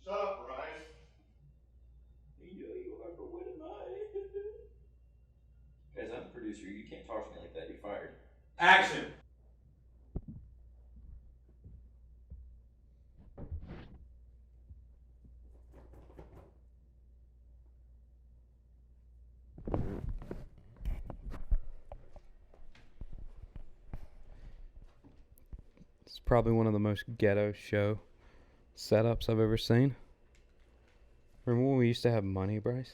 Shut up, Bryce. You know you are, but what am I? Guys, I'm the producer. You can't talk to me like that. You're fired. Action! It's probably one of the most ghetto show setups I've ever seen. Remember when we used to have money, Bryce?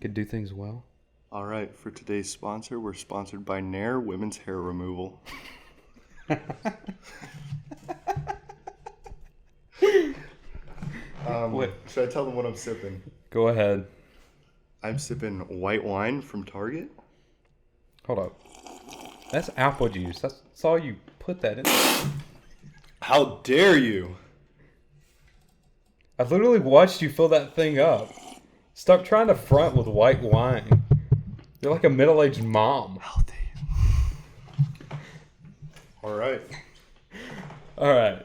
Could do things well. All right, for today's sponsor, we're sponsored by Nair Women's Hair Removal. Should I tell them what I'm sipping? Go ahead. I'm sipping white wine from Target. Hold up. That's apple juice. That's all you put that in. How dare you? I literally watched you fill that thing up. Stop trying to front with white wine. You're like a middle-aged mom. Healthy. All right. All right.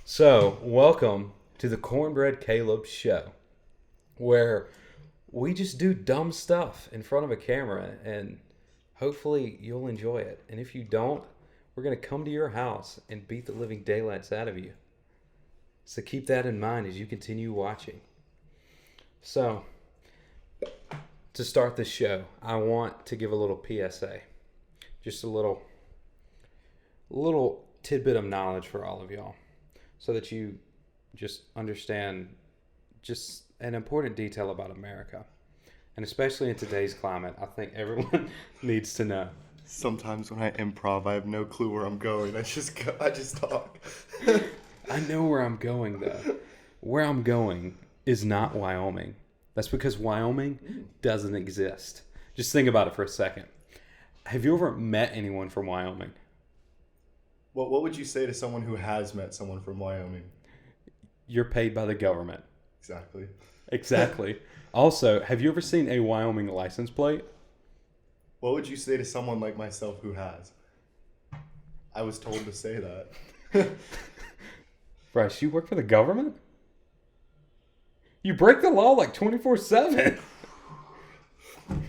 So, welcome to the Cornbread Caleb Show, where we just do dumb stuff in front of a camera, and hopefully you'll enjoy it. And if you don't, we're going to come to your house and beat the living daylights out of you. So keep that in mind as you continue watching. So, to start the show, I want to give a little PSA. Just a little tidbit of knowledge for all of y'all, so that you just understand just an important detail about America. And especially in today's climate, I think everyone needs to know. Sometimes when I improv, I have no clue where I'm going. I just talk. I know where I'm going, though. Where I'm going is not Wyoming. That's because Wyoming doesn't exist. Just think about it for a second. Have you ever met anyone from Wyoming? What would you say to someone who has met someone from Wyoming? You're paid by the government. Exactly. Exactly. Also, have you ever seen a Wyoming license plate? What would you say to someone like myself who has? I was told to say that. Bryce, you work for the government? You break the law like 24/7.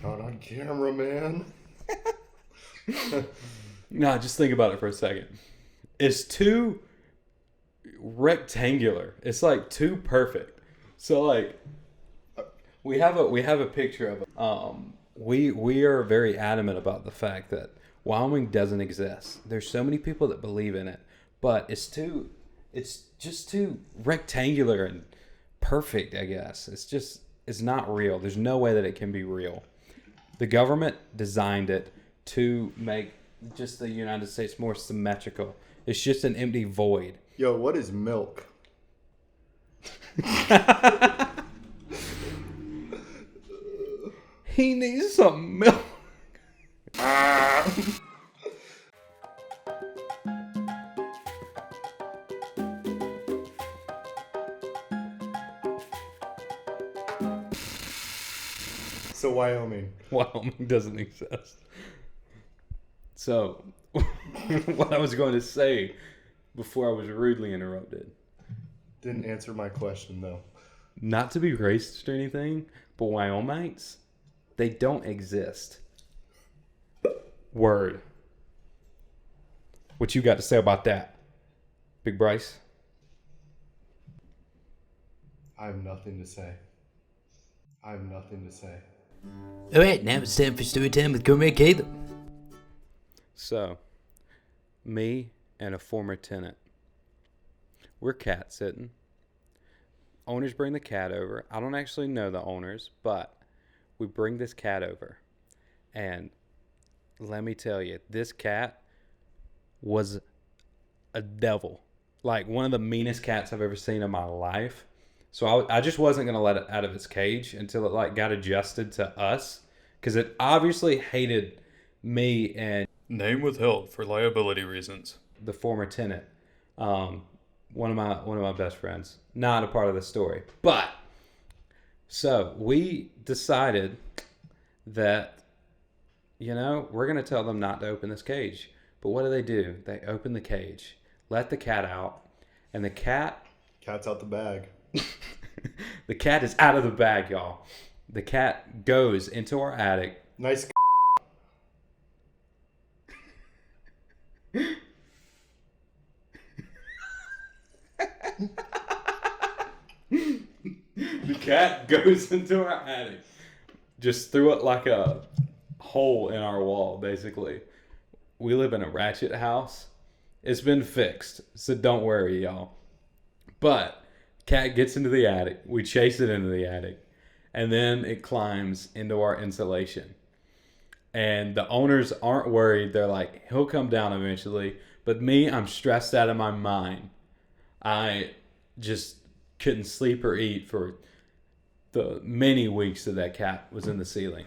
Not on camera, man. No, just think about it for a second. It's too rectangular. It's like too perfect. So like we have a picture of it. We are very adamant about the fact that Wyoming doesn't exist. There's so many people that believe in it, but it's just too rectangular and perfect, I guess. It's not real. There's no way that it can be real. The government designed it to make just the United States more symmetrical. It's just an empty void. Yo, what is milk? He needs some milk. So Wyoming. Wyoming doesn't exist. So, what I was going to say before I was rudely interrupted. Didn't answer my question, though. Not to be racist or anything, but Wyomingites, they don't exist. Word. What you got to say about that, Big Bryce? I have nothing to say. I have nothing to say. Alright, now it's time for story time with Cornbread Caleb. So, me and a former tenant, we're cat sitting. Owners bring the cat over. I don't actually know the owners, but we bring this cat over. And let me tell you, this cat was a devil. Like one of the meanest cats I've ever seen in my life. So I just wasn't going to let it out of its cage until it like got adjusted to us. Because it obviously hated me and Name withheld for liability reasons. the former tenant. One of my best friends. Not a part of the story. But so we decided that, we're going to tell them not to open this cage. But what do? They open the cage, let the cat out, and the cat Cat's out the bag. The cat is out of the bag, y'all. The cat goes into our attic. Nice. The cat goes into our attic. Just threw it like a hole in our wall, basically. We live in a ratchet house. It's been fixed, so don't worry, y'all. But cat gets into the attic. We chase it into the attic. And then it climbs into our insulation. And the owners aren't worried. They're like, he'll come down eventually. But me, I'm stressed out of my mind. I just couldn't sleep or eat for the many weeks that cat was in the ceiling.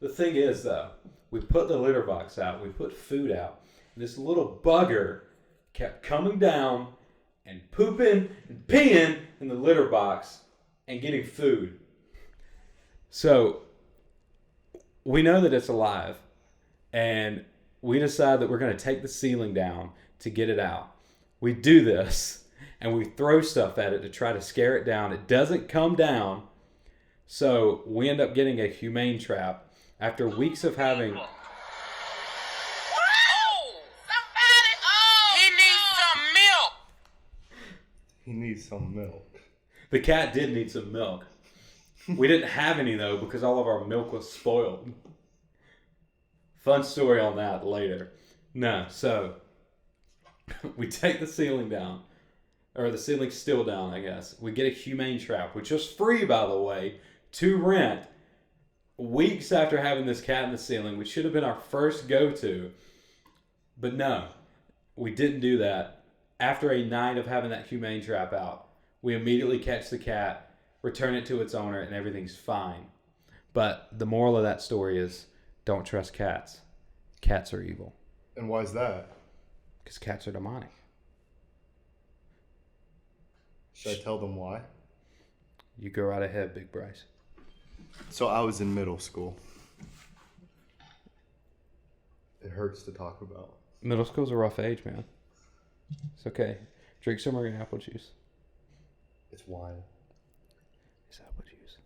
The thing is, though, we put the litter box out. We put food out. And this little bugger kept coming down and pooping and peeing in the litter box and getting food. So we know that it's alive, and we decide that we're going to take the ceiling down to get it out. We do this, and we throw stuff at it to try to scare it down. It doesn't come down, so we end up getting a humane trap after weeks of having... He needs some milk. The cat did need some milk. We didn't have any, though, because all of our milk was spoiled. Fun story on that later. No, so we take the ceiling down, or the ceiling's still down, I guess. We get a humane trap, which was free, by the way, to rent. Weeks after having this cat in the ceiling, which should have been our first go-to. But no, we didn't do that. After a night of having that humane trap out, we immediately catch the cat, return it to its owner, and everything's fine. But the moral of that story is, don't trust cats. Cats are evil. And why is that? Because cats are demonic. Should I tell them why? You go right ahead, Big Bryce. So I was in middle school. It hurts to talk about. Middle school's a rough age, man. It's okay. Drink some of your apple juice. It's wine. It's apple juice.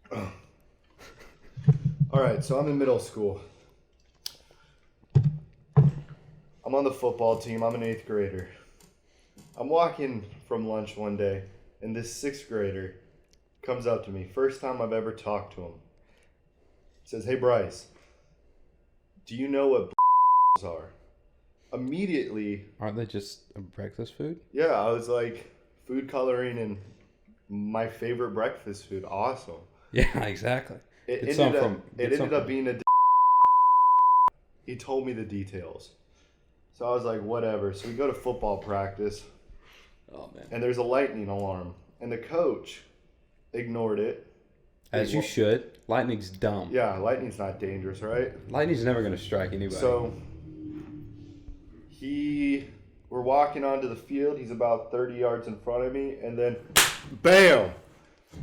All right, so I'm in middle school. I'm on the football team. I'm an 8th grader. I'm walking from lunch one day, and this 6th grader comes up to me. First time I've ever talked to him. Says, "Hey, Bryce, do you know what are?" Immediately, Aren't they just a breakfast food? yeah, I was like, food coloring and my favorite breakfast food. Awesome. Yeah, exactly. It Get some ended from- up, it get ended some up from- being a. He told me the details, so I was like, whatever. So we go to football practice, Oh, man. and there's a lightning alarm, and the coach ignored it. As you should. Lightning's dumb. Yeah, lightning's not dangerous, right? Lightning's never going to strike anybody. So we're walking onto the field. He's about 30 yards in front of me, and then, bam!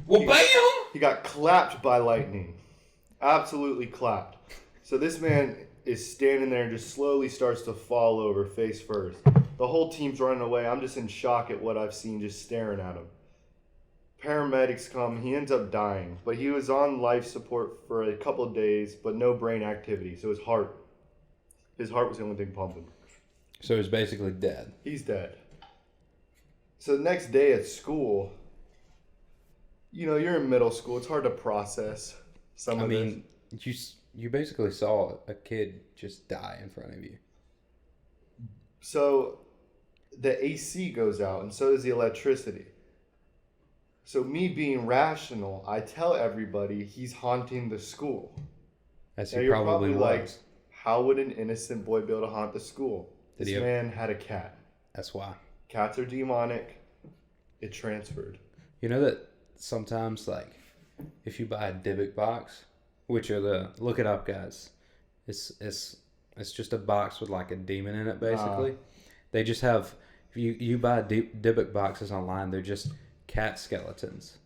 well, bam! He got clapped by lightning. Absolutely clapped. So this man is standing there and just slowly starts to fall over face first. The whole team's running away. I'm just in shock at what I've seen, just staring at him. Paramedics come. He ends up dying, but he was on life support for a couple of days, but no brain activity. So his heart was the only thing pumping. So he's basically dead. He's dead. So the next day at school, you're in middle school. It's hard to process some of this. You basically saw a kid just die in front of you. So the AC goes out, and so does the electricity. So me being rational, I tell everybody he's haunting the school. As Now he you're probably was. like, how would an innocent boy be able to haunt the school? Did This he man had a cat. That's why. Cats are demonic. It transferred. You know that sometimes, like, if you buy a Dybbuk box, which are look it up, guys. It's just a box with like a demon in it, basically. They just have, if you buy Dybbuk boxes online, they're just cat skeletons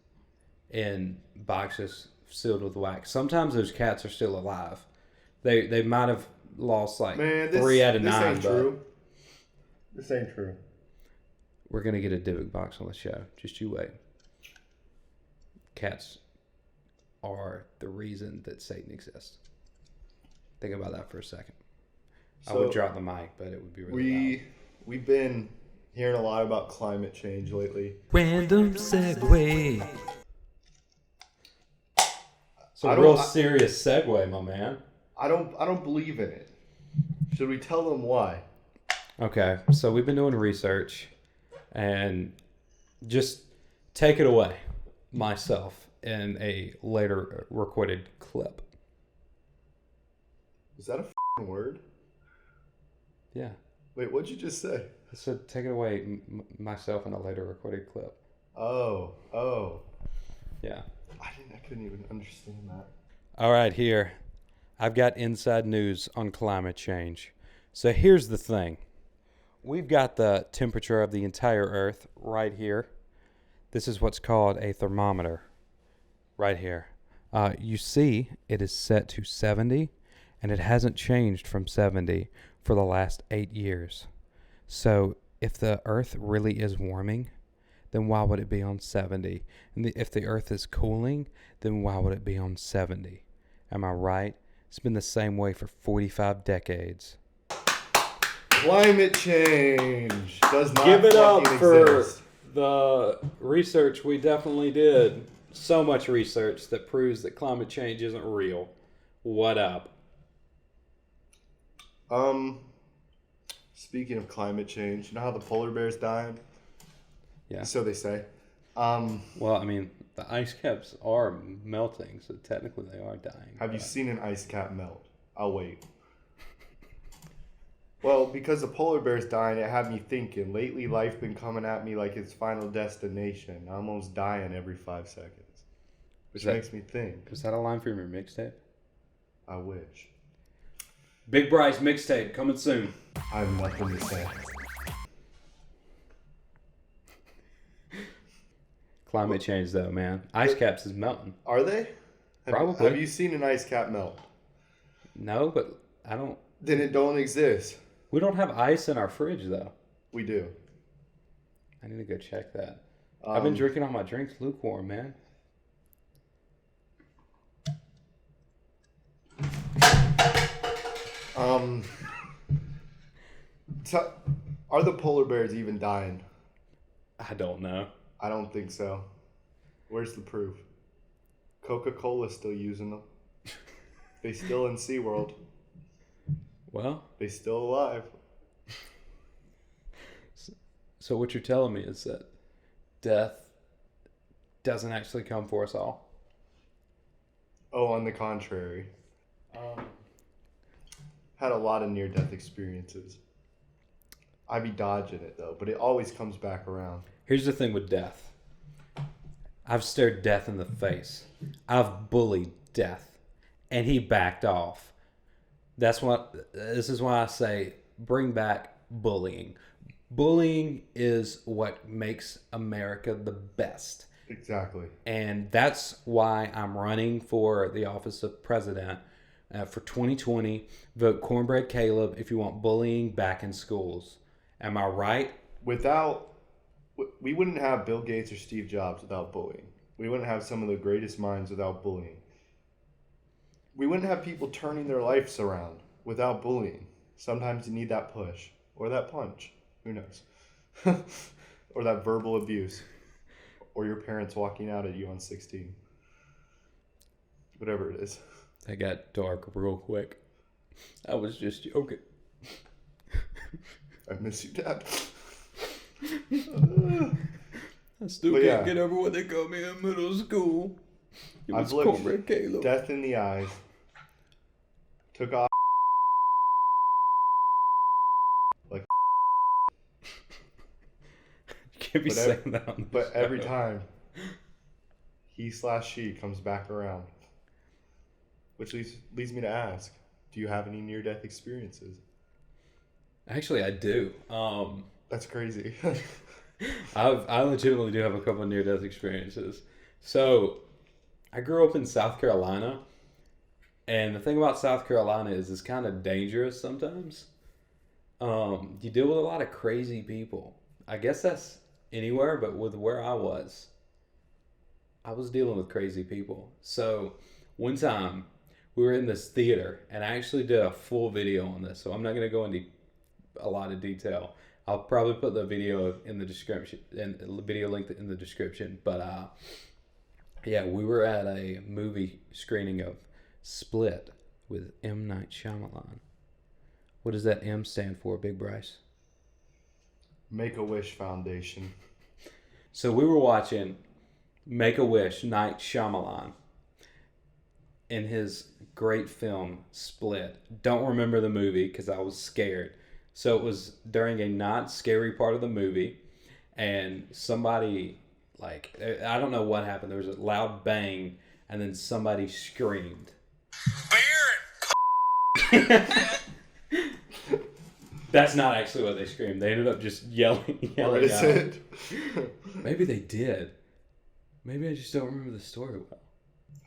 in boxes sealed with wax. Sometimes those cats are still alive. They might have lost like 3 out of 9. This ain't true. This ain't true. We're gonna get a Dybbuk box on the show. Just you wait. cats are the reason that Satan exists. Think about that for a second. I would drop the mic, but it would be really loud. We've been hearing a lot about climate change lately. Random segue. It's a real serious segue, my man. I don't believe in it. Should we tell them why? Okay, so we've been doing research, and just take it away, myself, in a later recorded clip. Is that a f***ing word? Yeah. Wait, what'd you just say? I said take it away, myself, in a later recorded clip. Oh. Yeah. I couldn't even understand that. All right, here. I've got inside news on climate change. So here's the thing. We've got the temperature of the entire Earth right here. This is what's called a thermometer right here. You see it is set to 70, and it hasn't changed from 70 for the last 8 years. So if the Earth really is warming, then why would it be on 70? And if the Earth is cooling, then why would it be on 70? Am I right? It's been the same way for 45 decades. Climate change does not Give it up fucking for exist. the research we definitely did. So much research that proves that climate change isn't real. What up? Speaking of climate change, you know how the polar bear's dying? Yeah. So they say. Well, I mean, the ice caps are melting, so technically they are dying. Have you seen an ice cap melt? I'll wait. Well, because the polar bear's dying, it had me thinking. Lately, life been coming at me like its final destination. I'm almost dying every 5 seconds. Which makes me think. Is that a line from your mixtape? I wish. Big Bryce mixtape coming soon. I have nothing to say. Climate change, though, man. Ice caps is melting. Are they? Probably. Have you seen an ice cap melt? No, but I don't. Then it don't exist. We don't have ice in our fridge, though. We do. I need to go check that. I've been drinking all my drinks lukewarm, man. Are the polar bears even dying? I don't know. I don't think so. Where's the proof? Coca-Cola's still using them. They still in SeaWorld. Well, They still alive. so what you're telling me is that death doesn't actually come for us all. Oh, on the contrary. Had a lot of near-death experiences. I be dodging it, though, but it always comes back around. Here's the thing with death. I've stared death in the face. I've bullied death, and he backed off. This is why I say bring back bullying. Bullying is what makes America the best. Exactly. And that's why I'm running for the office of president for 2020. Vote Cornbread Caleb if you want bullying back in schools. Am I right? We wouldn't have Bill Gates or Steve Jobs without bullying. We wouldn't have some of the greatest minds without bullying. We wouldn't have people turning their lives around without bullying. Sometimes you need that push or that punch. Who knows? Or that verbal abuse. Or your parents walking out at you on 16. Whatever it is. That got dark real quick. I was just joking. I miss you, Dad. I still can't get over what they called me in middle school. It was Cornbread Caleb. Death in the eyes. Took off. Like. You can't be saying that on the But show. every time, he/she comes back around. Which leads me to ask, do you have any near-death experiences? Actually, I do. That's crazy. I legitimately do have a couple of near-death experiences. So, I grew up in South Carolina, and the thing about South Carolina is it's kind of dangerous sometimes. You deal with a lot of crazy people. I guess that's anywhere, but with where I was, I was dealing with crazy people. So one time we were in this theater, and I actually did a full video on this. So I'm not going to go into a lot of detail. I'll probably put the video in the description and the video link in the description. But yeah, we were at a movie screening of Split with M. Night Shyamalan. What does that M stand for, Big Bryce? Make-A-Wish Foundation. So we were watching Make-A-Wish, Night Shyamalan, in his great film, Split. Don't remember the movie because I was scared. So it was during a not scary part of the movie, and somebody, like, I don't know what happened. There was a loud bang, and then somebody screamed. That's not actually what they screamed. They ended up just yelling What is out. it? Maybe they did. Maybe I just don't remember the story well.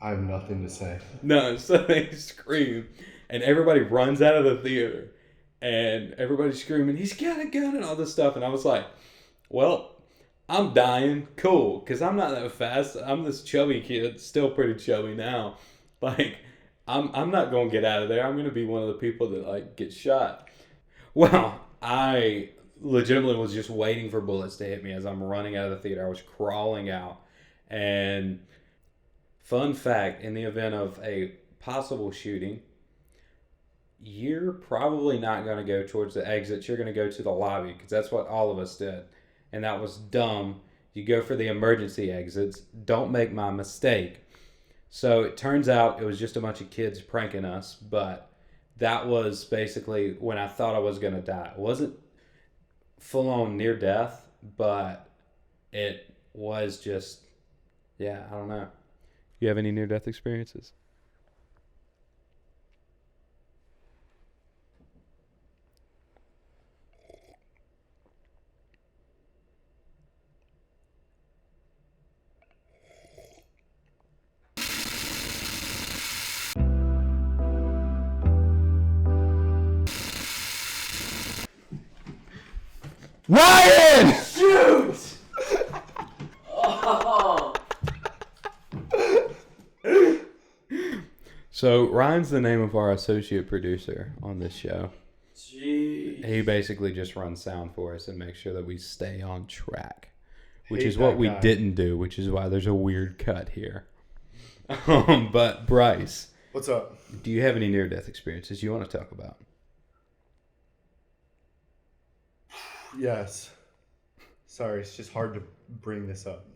I have nothing to say. No, so they scream, and everybody runs out of the theater, and everybody's screaming, he's got a gun and all this stuff, and I was like, well, I'm dying, cool, because I'm not that fast. I'm this chubby kid, still pretty chubby now. Like, I'm not going to get out of there. I'm going to be one of the people that, like, gets shot. Well, I legitimately was just waiting for bullets to hit me as I'm running out of the theater. I was crawling out. And fun fact, in the event of a possible shooting, you're probably not going to go towards the exits. You're going to go to the lobby because that's what all of us did. And that was dumb. You go for the emergency exits. Don't make my mistake. So it turns out it was just a bunch of kids pranking us, but that was basically when I thought I was going to die. It wasn't full-on near death, but it was just, yeah, I don't know. You have any near-death experiences? Ryan! Shoot! Oh. So Ryan's the name of our associate producer on this show. Jeez. He basically just runs sound for us and makes sure that we stay on track, which Hate is what that we guy. didn't do, which is why there's a weird cut here. But Bryce, What's up? do you have any near-death experiences you want to talk about? Yes. Sorry, it's just hard to bring this up.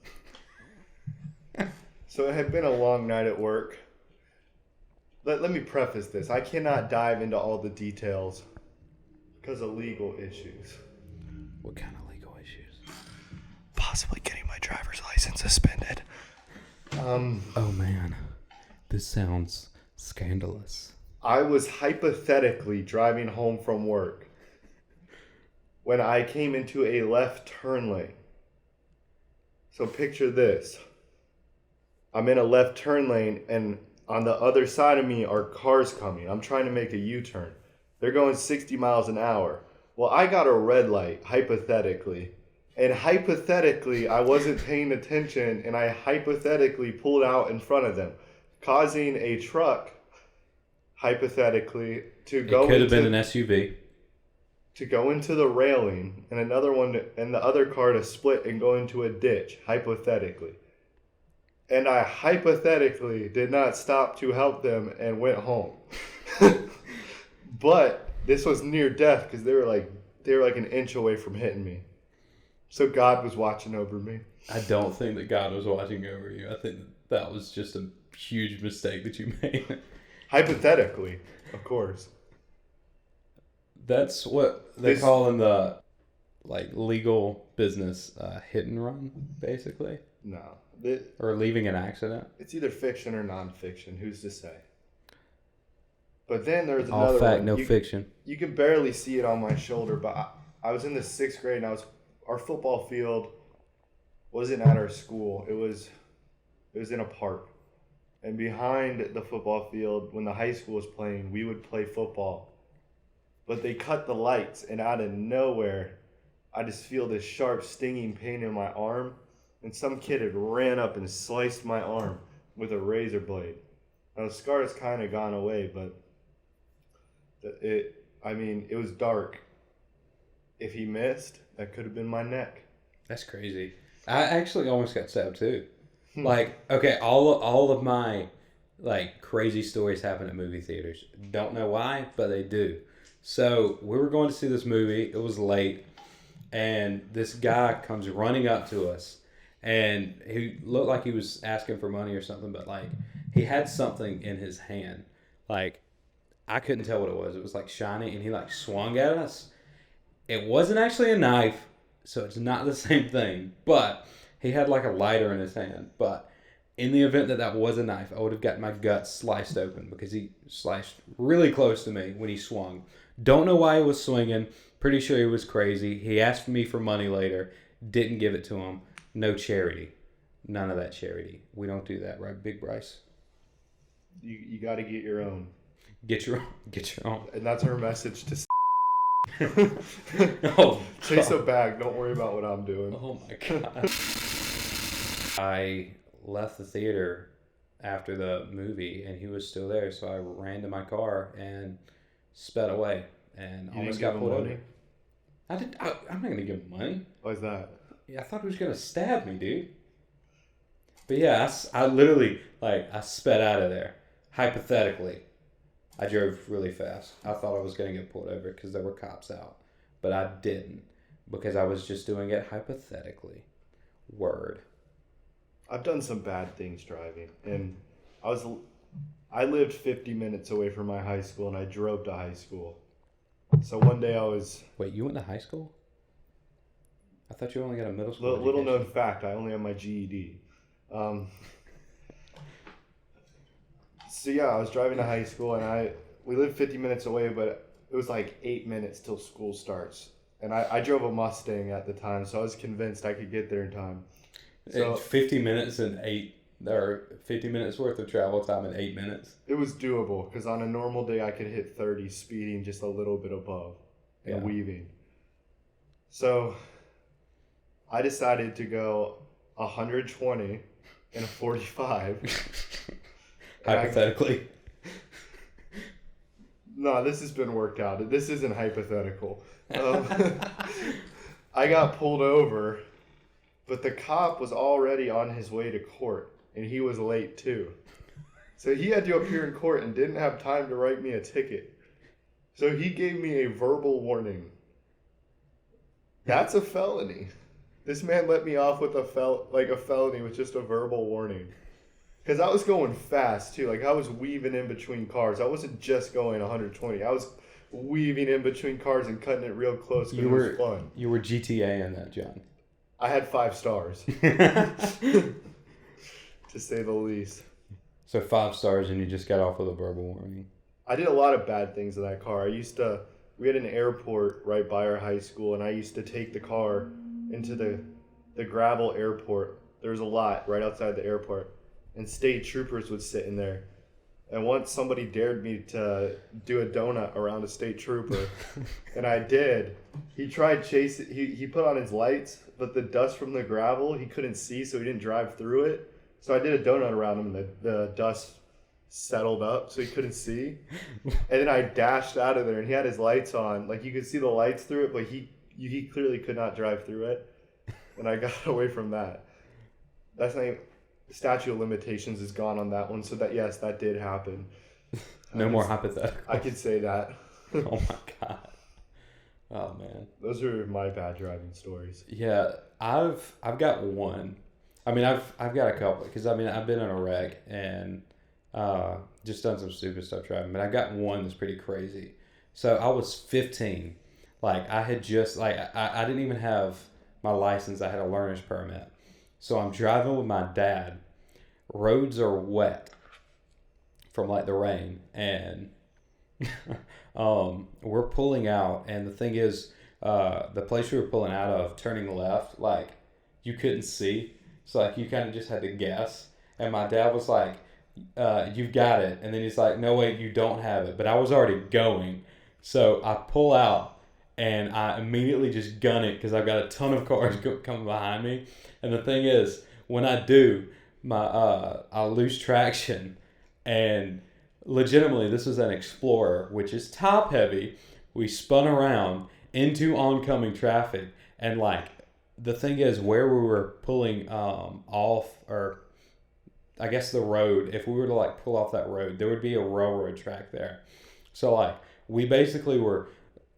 So it had been a long night at work. Let me preface this. I cannot dive into all the details because of legal issues. What kind of legal issues? Possibly getting my driver's license suspended. Oh man, this sounds scandalous. I was hypothetically driving home from work when I came into a left turn lane. So picture this. I'm in a left turn lane, and on the other side of me are cars coming. I'm trying to make a U-turn. They're going 60 miles an hour. Well, I got a red light, hypothetically. And hypothetically, I wasn't paying attention, and I hypothetically pulled out in front of them, causing a truck, hypothetically, to go It could have into... been an SUV. to go into the railing, and another one, and the other car to split and go into a ditch, hypothetically. And I hypothetically did not stop to help them and went home. But this was near death because they were like an inch away from hitting me. So God was watching over me. I don't think that God was watching over you. I think that was just a huge mistake that you made. Hypothetically, of course. That's what they call in the legal business hit and run, basically, No. or leaving an accident. It's either fiction or nonfiction. Who's to say? But then there's All another fact, one. no fiction. You can barely see it on my shoulder, but I was in the 6th grade, and our football field wasn't at our school. It was in a park. And behind the football field, when the high school was playing, we would play football. But they cut the lights, and out of nowhere, I just feel this sharp, stinging pain in my arm. and some kid had ran up and sliced my arm with a razor blade. Now the scar has kind of gone away, but it was dark. If he missed, that could have been my neck. That's crazy. I actually almost got stabbed too. Like, okay, all of my like crazy stories happen at movie theaters. Don't know why, but they do. So we were going to see this movie. It was late, and this guy comes running up to us, and he looked like he was asking for money or something, but like he had something in his hand. Like, I couldn't tell what it was. It was like shiny, and he like swung at us. It wasn't actually a knife, so it's not the same thing, but he had like a lighter in his hand. But in the event that that was a knife, I would have got my guts sliced open because he sliced really close to me when he swung. Don't know why he was swinging. Pretty sure he was crazy. He asked me for money later. Didn't give it to him. No charity. None of that charity. We don't do that, right, Big Bryce? You got to get your own. Get your own. And that's our message to Oh, chase a bag. Don't worry about what I'm doing. oh my God. I left the theater after the movie, and he was still there, so I ran to my car and sped away, and You almost didn't got give pulled him over. money? I'm not gonna give him money. Why's that? Yeah, I thought he was gonna stab me, dude. But yeah, I literally I sped out of there. Hypothetically, I drove really fast. I thought I was gonna get pulled over because there were cops out, but I didn't because I was just doing it hypothetically. Word. I've done some bad things driving, and I lived 50 minutes away from my high school, and I drove to high school. So one day I was... Wait, you went to high school? I thought you only got a middle school Little education. known fact, I only have my GED. So yeah, I was driving to high school, and we lived 50 minutes away, but it was like 8 minutes till school starts. And I drove a Mustang at the time, so I was convinced I could get there in time. So 50 minutes and 50 minutes worth of travel time in 8 minutes. it was doable, because on a normal day I could hit 30 speeding just a little bit above and Yeah. weaving. So I decided to go 120 and a 45. Hypothetically. No, this has been worked out. This isn't hypothetical. I got pulled over, but the cop was already on his way to court, and he was late too. So he had to appear in court and didn't have time to write me a ticket. So he gave me a verbal warning. That's a felony. This man let me off with a felony with just a verbal warning. Because I was going fast too. Like, I was weaving in between cars. I wasn't just going 120. I was weaving in between cars and cutting it real close because it was fun. You were GTA in that, John. I had 5 stars, to say the least. So 5 stars and you just got off with a verbal warning. I did a lot of bad things in that car. We had an airport right by our high school, and I used to take the car into the gravel airport. There was a lot right outside the airport, and state troopers would sit in there. And once somebody dared me to do a donut around a state trooper, and I did. He tried chasing. He put on his lights, but the dust from the gravel he couldn't see, so he didn't drive through it. So I did a donut around him, and the dust settled up, so he couldn't see. And then I dashed out of there, and he had his lights on. Like, you could see the lights through it, but he clearly could not drive through it. And I got away from that. That's not even, statute of limitations is gone on that one, so that, yes, that did happen. No more hypothetical. I could say that. Oh my God. Oh man. Those are my bad driving stories. Yeah, I've got one. I mean, I've got a couple because I've been in a wreck and just done some stupid stuff driving. But I got one that's pretty crazy. So I was 15. Like, I had just I didn't even have my license. I had a learner's permit. So I'm driving with my dad. Roads are wet from like the rain, and we're pulling out. And the thing is, the place we were pulling out of, turning left, like, you couldn't see. So like, you kind of just had to guess. And my dad was like, "You've got it." And then he's like, "No, wait, you don't have it." But I was already going. So I pull out, and I immediately just gun it because I've got a ton of cars coming behind me. And the thing is, when I do, I lose traction, and legitimately, this is an Explorer, which is top heavy. We spun around into oncoming traffic, and like the thing is, where we were pulling off, or I guess the road, if we were to like pull off that road, there would be a railroad track there. So like we basically were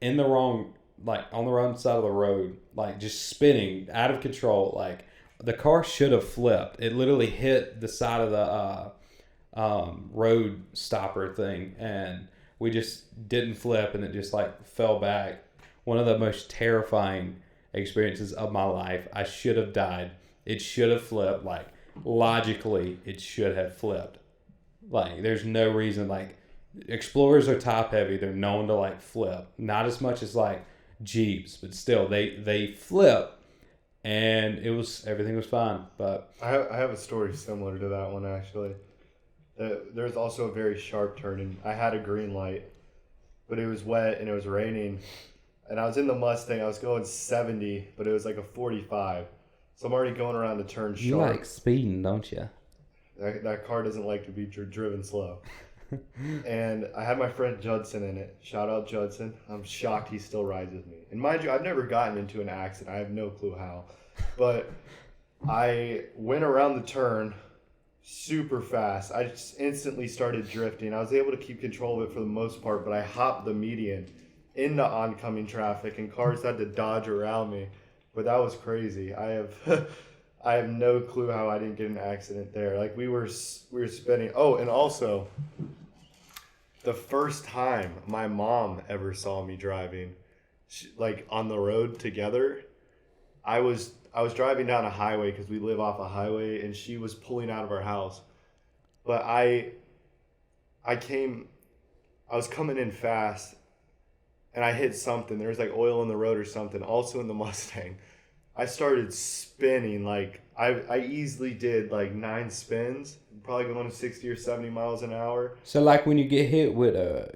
in the wrong, like on the wrong side of the road, like just spinning out of control. Like the car should have flipped. It literally hit the side of the road stopper thing, and we just didn't flip, and it just like fell back. One of the most terrifying experiences of my life. I should have died. It should have flipped. Like logically, it should have flipped. Like there's no reason. Like Explorers are top heavy. They're known to like flip. Not as much as like Jeeps, but still they flip. And everything was fine. But I have a story similar to that one actually. There's also a very sharp turn, and I had a green light, but it was wet and it was raining, and I was in the Mustang. I was going 70, but it was like a 45, so I'm already going around the turn you sharp. like speeding, don't you? That car doesn't like to be driven slow. And I had my friend Judson in it. Shout out Judson. I'm shocked he still rides with me. And mind you, I've never gotten into an accident. I have no clue how. But I went around the turn super fast. I just instantly started drifting. I was able to keep control of it for the most part, but I hopped the median into oncoming traffic, and cars had to dodge around me. But that was crazy. I have no clue how I didn't get an accident there. Like we were spinning. Oh, and also the first time my mom ever saw me driving, like on the road together, I was driving down a highway because we live off a highway, and she was pulling out of our house. But I was coming in fast, and I hit something. There was like oil in the road or something, also in the Mustang. I started spinning. Like I easily did like 9 spins, probably going 60 or 70 miles an hour. So like when you get hit with a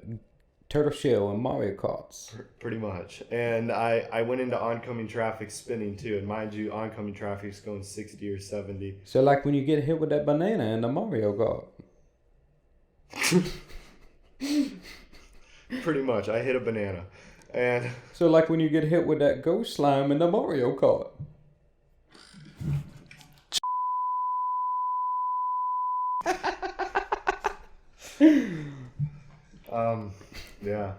turtle shell in Mario Karts. Pretty much. And I went into oncoming traffic spinning too. And mind you, oncoming traffic is going 60 or 70. So like when you get hit with that banana in the Mario Kart. Pretty much. I hit a banana. And so like when you get hit with that ghost slime in the Mario Kart. yeah.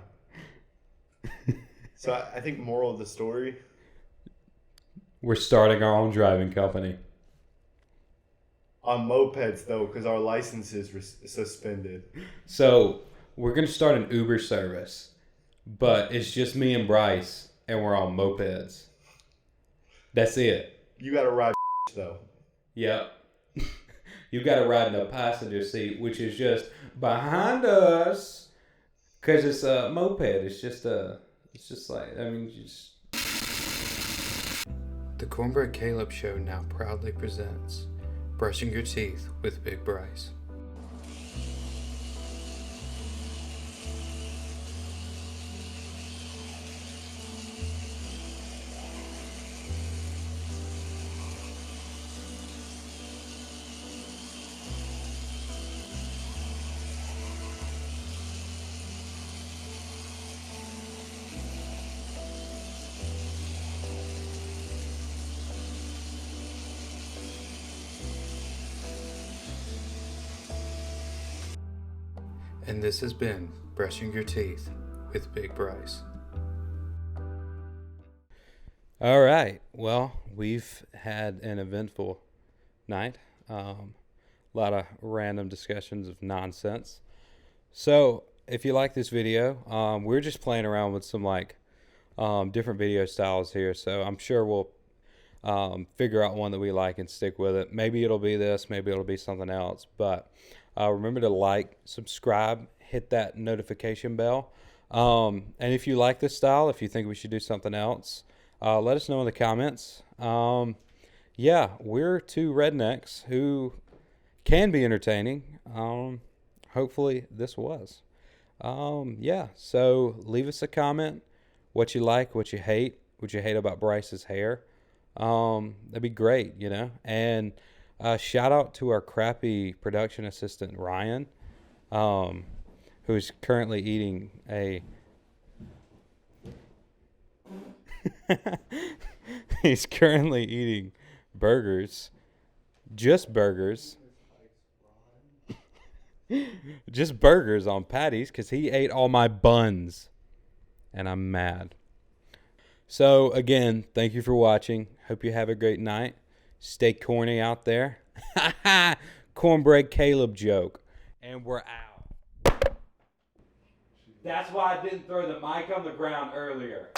So I think moral of the story, we're starting our own driving company. On mopeds though, because our licenses were suspended. So we're going to start an Uber service, but it's just me and Bryce, and we're on mopeds. That's it. You got to ride though. Yep. You got to ride in the passenger seat, which is just behind us, because it's a moped. It's just like, I mean, just. The Cornbread Caleb Show now proudly presents Brushing Your Teeth with Big Bryce. And this has been Brushing Your Teeth with Big Bryce. All right. Well, we've had an eventful night. A lot of random discussions of nonsense. So, if you like this video, we're just playing around with some different video styles here. So, I'm sure we'll figure out one that we like and stick with it. Maybe it'll be this, maybe it'll be something else. But remember to like, subscribe, hit that notification bell. And if you like this style, if you think we should do something else, let us know in the comments. Yeah, we're two rednecks who can be entertaining. Hopefully this was. Yeah, so leave us a comment. what you like, what you hate about Bryce's hair. That'd be great, you know. And shout out to our crappy production assistant Ryan, who's currently eating a. He's currently eating burgers, just burgers. Just burgers on patties because he ate all my buns and I'm mad. So again, thank you for watching. Hope you have a great night. Stay corny out there. Cornbread Caleb joke. And we're out. That's why I didn't throw the mic on the ground earlier.